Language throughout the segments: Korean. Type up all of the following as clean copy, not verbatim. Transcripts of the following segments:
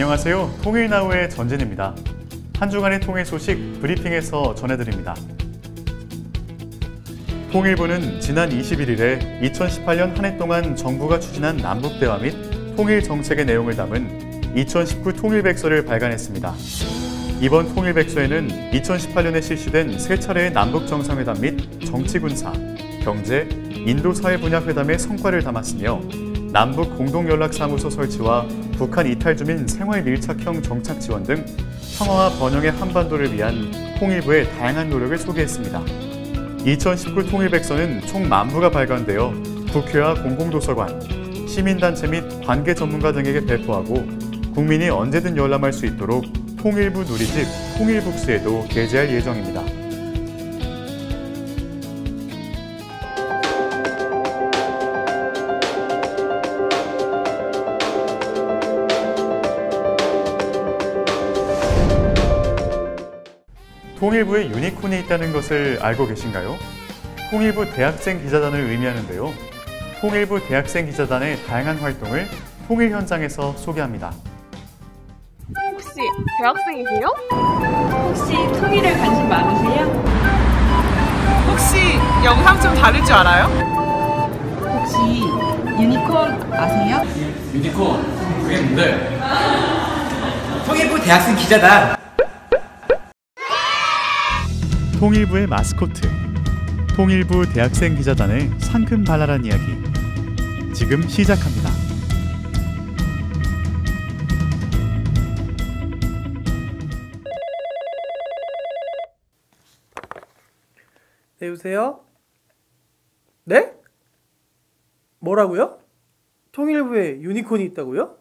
안녕하세요. 통일나우의 전진입니다. 한 주간의 통일 소식 브리핑에서 전해드립니다. 통일부는 지난 21일에 2018년 한 해 동안 정부가 추진한 남북대화 및 통일 정책의 내용을 담은 2019 통일백서를 발간했습니다. 이번 통일백서에는 2018년에 실시된 3차례의 남북정상회담 및 정치군사, 경제, 인도사회 분야 회담의 성과를 담았으며 남북 공동연락사무소 설치와 북한 이탈 주민 생활 밀착형 정착 지원 등 평화와 번영의 한반도를 위한 통일부의 다양한 노력을 소개했습니다. 2019 통일백서는 총 10,000부가 발간되어 국회와 공공도서관, 시민단체 및 관계 전문가 등에게 배포하고 국민이 언제든 열람할 수 있도록 통일부 누리집 통일북스에도 게재할 예정입니다. 통일부에 유니콘이 있다는 것을 알고 계신가요? 통일부 대학생 기자단을 의미하는데요. 통일부 대학생 기자단의 다양한 활동을 통일 현장에서 소개합니다. 혹시 대학생이세요? 혹시 통일에 관심 많으세요? 혹시 영상 좀 다룰 줄 알아요? 혹시 유니콘 아세요? 유니콘? 그게 뭔데? 통일부 대학생 기자단! 통일부의 마스코트, 통일부 대학생 기자단의 상큼발랄한 이야기, 지금 시작합니다. 네, 여보세요? 네? 뭐라고요? 통일부에 유니콘이 있다고요?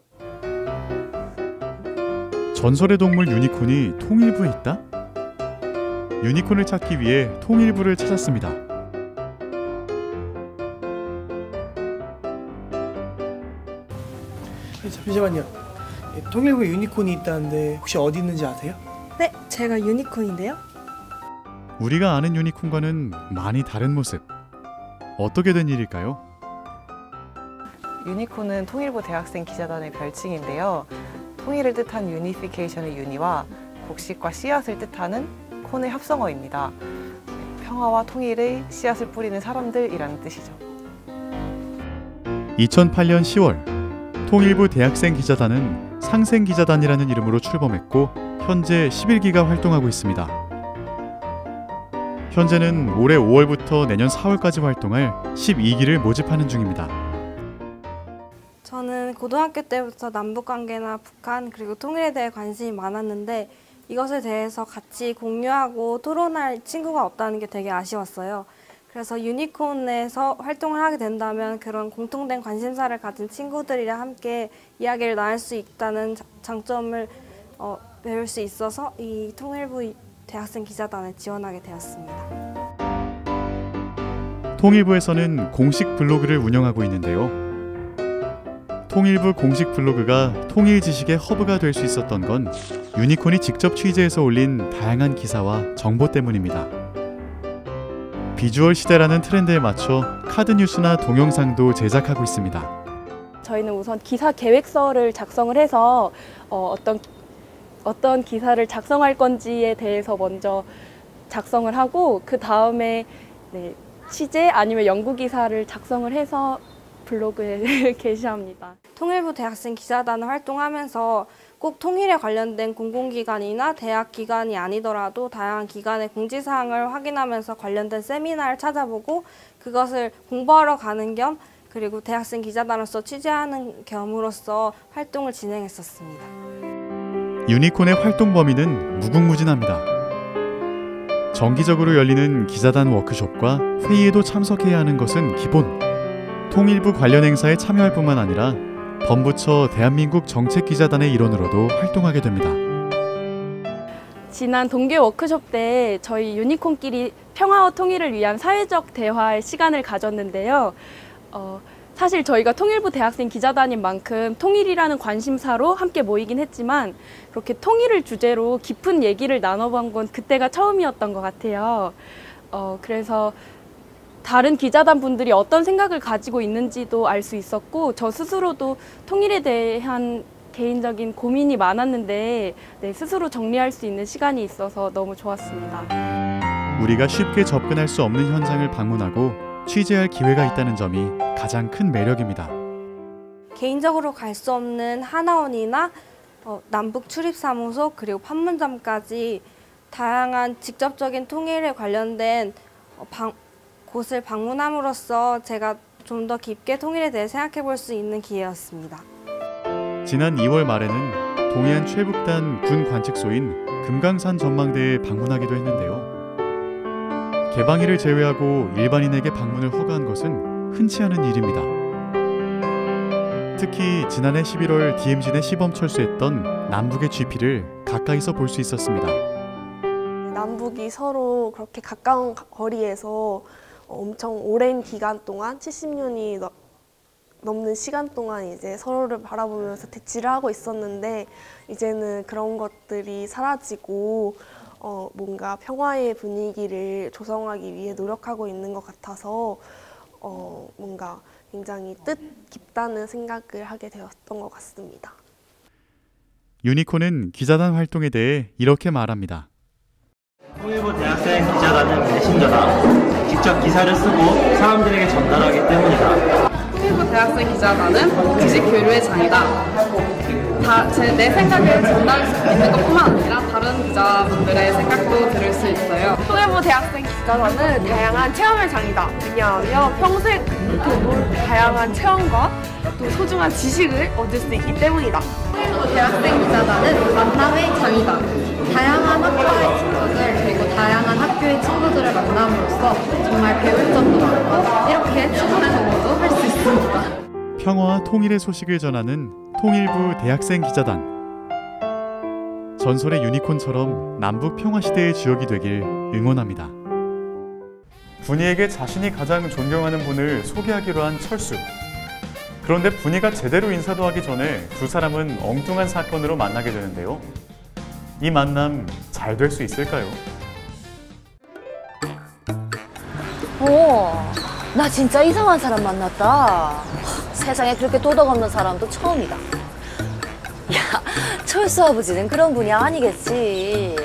전설의 동물 유니콘이 통일부에 있다? 유니콘을 찾기 위해 통일부를 찾았습니다. 잠시만요. 통일부에 유니콘이 있다는데 혹시 어디 있는지 아세요? 네, 제가 유니콘인데요. 우리가 아는 유니콘과는 많이 다른 모습. 어떻게 된 일일까요? 유니콘은 통일부 대학생 기자단의 별칭인데요. 통일을 뜻한 유니피케이션의 유니와 곡식과 씨앗을 뜻하는 콘의 합성어입니다. 평화와 통일의 씨앗을 뿌리는 사람들이라는 뜻이죠. 2008년 10월 통일부 대학생 기자단은 상생기자단이라는 이름으로 출범했고 현재 11기가 활동하고 있습니다. 현재는 올해 5월부터 내년 4월까지 활동할 12기를 모집하는 중입니다. 저는 고등학교 때부터 남북관계나 북한 그리고 통일에 대해 관심이 많았는데 이것에 대해서 같이 공유하고 토론할 친구가 없다는 게 되게 아쉬웠어요. 그래서 유니콘에서 활동을 하게 된다면 그런 공통된 관심사를 가진 친구들이랑 함께 이야기를 나눌 수 있다는 장점을 배울 수 있어서 이 통일부 대학생 기자단에 지원하게 되었습니다. 통일부에서는 공식 블로그를 운영하고 있는데요. 통일부 공식 블로그가 통일 지식의 허브가 될 수 있었던 건 유니콘이 직접 취재해서 올린 다양한 기사와 정보 때문입니다. 비주얼 시대라는 트렌드에 맞춰 카드 뉴스나 동영상도 제작하고 있습니다. 저희는 우선 기사 계획서를 작성을 해서 어떤 기사를 작성할 건지에 대해서 먼저 작성을 하고 그 다음에 취재 아니면 연구 기사를 작성을 해서 블로그에 게시합니다. 통일부 대학생 기자단을 활동하면서 꼭 통일에 관련된 공공기관이나 대학기관이 아니더라도 다양한 기관의 공지사항을 확인하면서 관련된 세미나를 찾아보고 그것을 공부하러 가는 겸 그리고 대학생 기자단으로서 취재하는 겸으로써 활동을 진행했었습니다. 유니콘의 활동 범위는 무궁무진합니다. 정기적으로 열리는 기자단 워크숍과 회의에도 참석해야 하는 것은 기본. 통일부 관련 행사에 참여할 뿐만 아니라 범부처 대한민국 정책기자단의 일원으로도 활동하게 됩니다. 지난 동계 워크숍 때 저희 유니콘끼리 평화와 통일을 위한 사회적 대화의 시간을 가졌는데요. 사실 저희가 통일부 대학생 기자단인 만큼 통일이라는 관심사로 함께 모이긴 했지만 그렇게 통일을 주제로 깊은 얘기를 나눠본 건 그때가 처음이었던 것 같아요. 그래서 다른 기자단 분들이 어떤 생각을 가지고 있는지도 알 수 있었고 저 스스로도 통일에 대한 개인적인 고민이 많았는데 스스로 정리할 수 있는 시간이 있어서 너무 좋았습니다. 우리가 쉽게 접근할 수 없는 현장을 방문하고 취재할 기회가 있다는 점이 가장 큰 매력입니다. 개인적으로 갈 수 없는 하나원이나 남북 출입사무소 그리고 판문점까지 다양한 직접적인 통일에 관련된 곳을 방문함으로써 제가 좀 더 깊게 통일에 대해 생각해 볼 수 있는 기회였습니다. 지난 2월 말에는 동해안 최북단 군 관측소인 금강산 전망대에 방문하기도 했는데요. 개방일을 제외하고 일반인에게 방문을 허가한 것은 흔치 않은 일입니다. 특히 지난해 11월 DMZ 내 시범 철수했던 남북의 GP를 가까이서 볼 수 있었습니다. 남북이 서로 그렇게 가까운 거리에서 엄청 오랜 기간 동안 70년이 넘는 시간 동안 이제 서로를 바라보면서 대치를 하고 있었는데 이제는 그런 것들이 사라지고 뭔가 평화의 분위기를 조성하기 위해 노력하고 있는 것 같아서 뭔가 굉장히 뜻깊다는 생각을 하게 되었던 것 같습니다. 유니콘은 기자단 활동에 대해 이렇게 말합니다. 통일부 대학생 기자단은 메신저다. 직접 기사를 쓰고 사람들에게 전달하기 때문이다. 통일부 대학생 기자단은 지식 교류의 장이다. 내 생각을 전달할 수 있는 것뿐만 아니라 다른 기자분들의 생각도 들을 수 있어요. 통일부 대학생 기자단은 다양한 체험의 장이다. 왜냐하면 평생 다양한 체험과 또 소중한 지식을 얻을 수 있기 때문이다. 통일부 대학생 기자단은 만남의 장이다. 다양한 학과의 친구들 그리고 다양한 학교의 친구들을 만남으로써 정말 배울 점도 많고 이렇게 친구 경험도 할 수 있습니다. 평화와 통일의 소식을 전하는 통일부 대학생 기자단. 전설의 유니콘처럼 남북 평화 시대의 주역이 되길 응원합니다. 분이에게 자신이 가장 존경하는 분을 소개하기로 한 철수. 그런데 분이가 제대로 인사도 하기 전에 두 사람은 엉뚱한 사건으로 만나게 되는데요. 이 만남 잘 될 수 있을까요? 나 진짜 이상한 사람 만났다. 세상에 그렇게 도덕 없는 사람도 처음이다. 야, 철수 아버지는 그런 분이 아니겠지.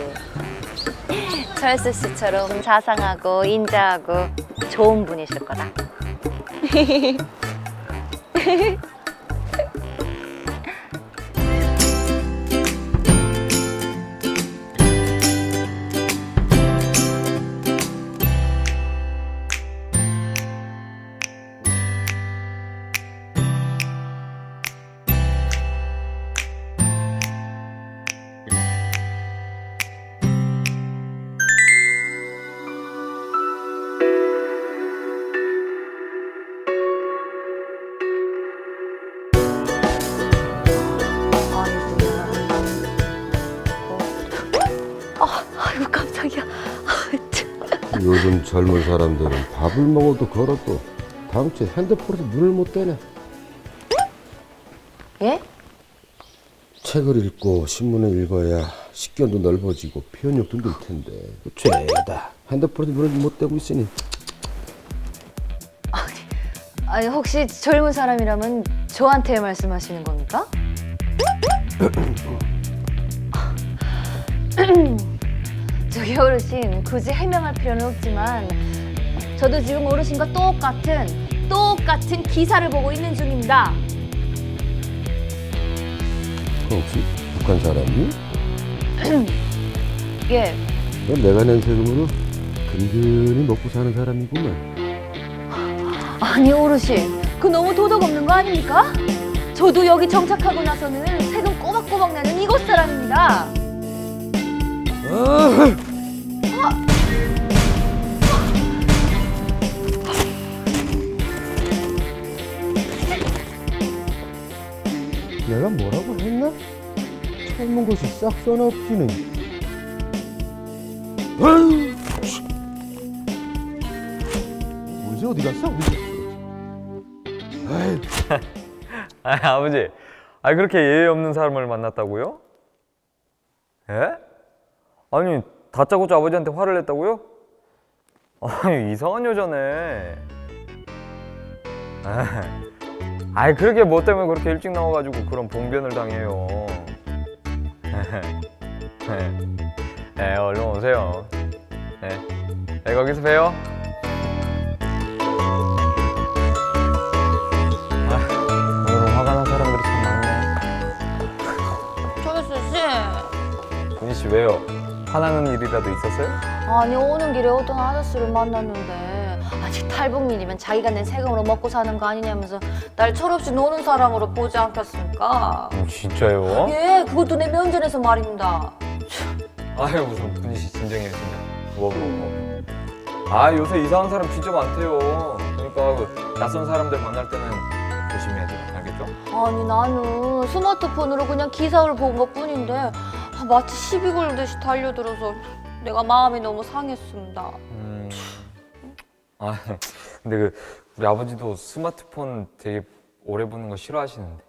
철수 씨처럼 자상하고 인자하고 좋은 분이실 거다. 아이고 깜짝이야. 요즘 젊은 사람들은 밥을 먹어도 걸어도 다음 주에 핸드폰에서 눈을 못 떼네. 예? 책을 읽고 신문을 읽어야 식견도 넓어지고 표현력도 늘 텐데 죄다 핸드폰에서 눈을 못 떼고 있으니. 아니 혹시 젊은 사람이라면 저한테 말씀하시는 겁니까? 저기 어르신 굳이 해명할 필요는 없지만 저도 지금 어르신과 똑같은 기사를 보고 있는 중입니다. 그럼 혹시 북한 사람이? 예. 그럼 내가 낸 세금으로 근근히 먹고 사는 사람이구만. 아니 어르신 그 너무 도덕 없는 거 아닙니까? 저도 여기 정착하고 나서는 세금 꼬박꼬박 내는 이곳 사람입니다. 내가 뭐라고 했나? 젊은 것이 싹 써나 없지는. 언제 어디 갔어? 아버지, 그렇게 예의 없는 사람을 만났다고요? 예? 아니, 다짜고짜 아버지한테 화를 냈다고요? 아니, 이상한 여자네. 아이 그렇게 뭐 때문에 그렇게 일찍 나와가지고 그런 봉변을 당해요. 네, 얼른 오세요. 네, 거기서 봬요. 오늘 화가 난 사람들이 참 많네. 철수 씨. 분희 씨 왜요? 화나는 일이라도 있었어요? 아니 오는 길에 어떤 아저씨를 만났는데 아직 탈북민이면 자기가 낸 세금으로 먹고 사는 거 아니냐면서 날 철없이 노는 사람으로 보지 않겠습니까? 진짜요? 예, 그것도 내 면전에서 말입니다. 아유 무슨 분희 씨 진정해요 진짜. 뭐. 아 요새 이상한 사람 진짜 많대요. 그러니까 그 낯선 사람들 만날 때는 조심해야 돼요. 알겠죠? 아니 나는 스마트폰으로 그냥 기사를 본 것뿐인데 마치 시비 걸듯이 달려들어서 내가 마음이 너무 상했습니다. 아 근데 그 우리 아버지도 스마트폰 되게 오래 보는 거 싫어하시는데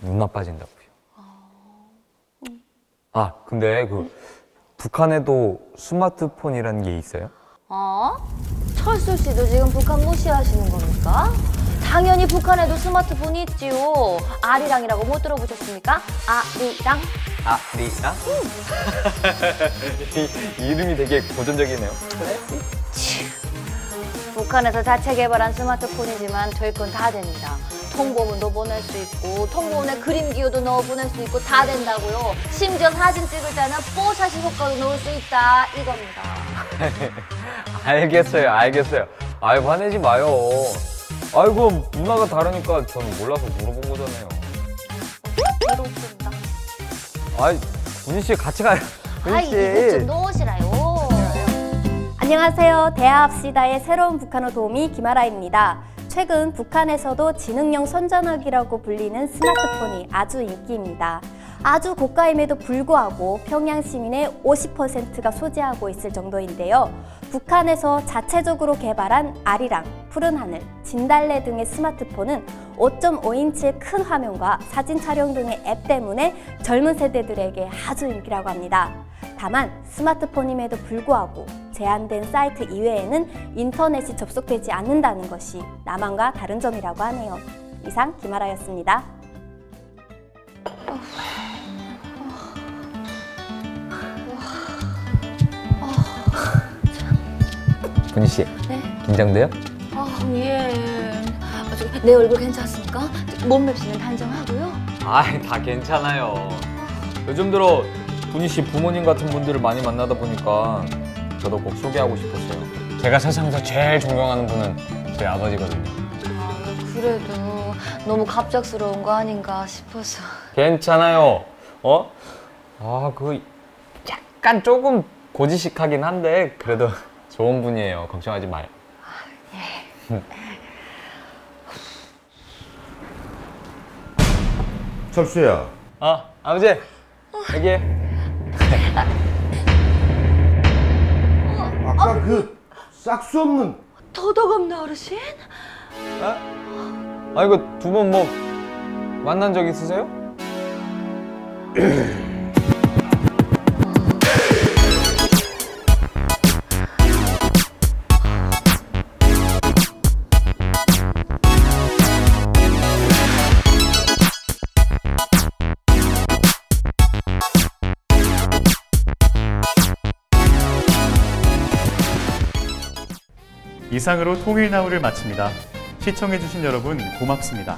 눈 나빠진다고요. 아 근데 그 북한에도 스마트폰이라는 게 있어요? 철수 씨도 지금 북한 무시하시는 겁니까? 당연히 북한에도 스마트폰이 있지요. 아리랑이라고 못 들어보셨습니까? 아리랑? 아리랑? 이름이 되게 고전적이네요. 북한에서 자체 개발한 스마트폰이지만 될 건 다 됩니다. 통보문도 보낼 수 있고 통보문에 그림 기호도 넣어 보낼 수 있고 다 된다고요. 심지어 사진 찍을 때는 뽀샤시 효과도 넣을 수 있다 이겁니다. 알겠어요. 아이고 화내지 마요. 아이고 문화가 다르니까 저는 몰라서 물어본 거잖아요. 괴롭습니다. 아이 분희 씨 같이 가요. 분희 씨. 이거 좀 놓으시라요. 안녕하세요. 대화합시다의 새로운 북한어 도우미 김아라입니다. 최근 북한에서도 지능형 손전화기라고 불리는 스마트폰이 아주 인기입니다. 아주 고가임에도 불구하고 평양 시민의 50%가 소지하고 있을 정도인데요. 북한에서 자체적으로 개발한 아리랑, 푸른 하늘, 진달래 등의 스마트폰은 5.5인치의 큰 화면과 사진 촬영 등의 앱 때문에 젊은 세대들에게 아주 인기라고 합니다. 다만 스마트폰임에도 불구하고 제한된 사이트 이외에는 인터넷이 접속되지 않는다는 것이 남한과 다른 점이라고 하네요. 이상 김아라였습니다. 분희 씨, 네? 긴장돼요? 예. 내 얼굴 괜찮습니까? 몸맵시는 단정하고요. 다 괜찮아요. 요즘 들어 분희 씨 부모님 같은 분들을 많이 만나다 보니까 저도 꼭 소개하고 싶었어요. 제가 세상에서 제일 존경하는 분은 저희 아버지거든요. 그래도 너무 갑작스러운 거 아닌가 싶어서. 괜찮아요. 그 약간 조금 고지식하긴 한데 그래도 좋은 분이에요. 걱정하지 마요. 예. 철수야. 아버지. 여기. 아까 그 싹수 없는 더덕없네 어르신? 이거 두 분 뭐 만난 적 있으세요? 이상으로 통일나우를 마칩니다. 시청해주신 여러분 고맙습니다.